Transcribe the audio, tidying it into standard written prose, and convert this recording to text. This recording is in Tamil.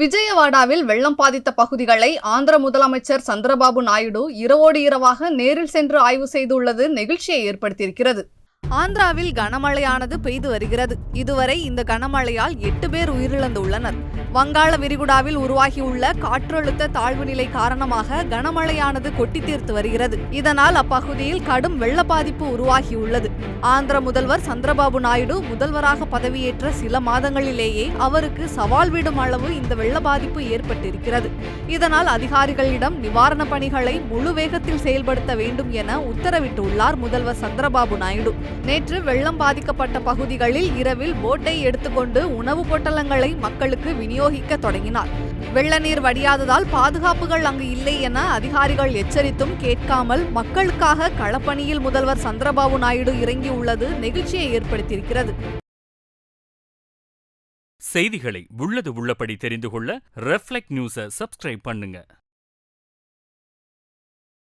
விஜயவாடாவில் வெள்ளம் பாதித்த பகுதிகளை ஆந்திர முதலமைச்சர் சந்திரபாபு நாயுடு இரவோடு இரவாக நேரில் சென்று ஆய்வு செய்துள்ளது நெகிழ்ச்சியை ஏற்படுத்தியிருக்கிறது. ஆந்திராவில் கனமழையானது பெய்து வருகிறது. இதுவரை இந்த கனமழையால் 8 பேர் உயிரிழந்துள்ளனர். வங்காள விரிகுடாவில் உருவாகியுள்ள காற்றழுத்த தாழ்வு நிலை காரணமாக கனமழையானது கொட்டி தீர்த்து வருகிறது. இதனால் அப்பகுதியில் கடும் வெள்ள பாதிப்பு உருவாகியுள்ளது. ஆந்திர முதல்வர் சந்திரபாபு நாயுடு முதல்வராக பதவியேற்ற சில மாதங்களிலேயே அவருக்கு சவால் விடும் அளவு இந்த வெள்ள பாதிப்பு ஏற்பட்டிருக்கிறது. இதனால் அதிகாரிகளிடம் நிவாரண பணிகளை முழு வேகத்தில் செயல்படுத்த வேண்டும் என உத்தரவிட்டுள்ளார் முதல்வர் சந்திரபாபு நாயுடு. நேற்று வெள்ளம் பாதிக்கப்பட்ட பகுதிகளில் இரவில் போட்டை எடுத்துக்கொண்டு உணவு பொட்டலங்களை மக்களுக்கு விநியோகிக்க தொடங்கினார். வெள்ள நீர் வடியாததால் பாதுகாப்புகள் அங்கு இல்லை என அதிகாரிகள் எச்சரித்தும் கேட்காமல் மக்களுக்காக களப்பணியில் முதல்வர் சந்திரபாபு நாயுடு இறங்கியுள்ளது நெகிழ்ச்சியை ஏற்படுத்தியிருக்கிறது. செய்திகளை உள்ளது உள்ளபடி தெரிந்து கொள்ள ரெஃப்ளெக்ட் நியூஸை சப்ஸ்கிரைப் பண்ணுங்க.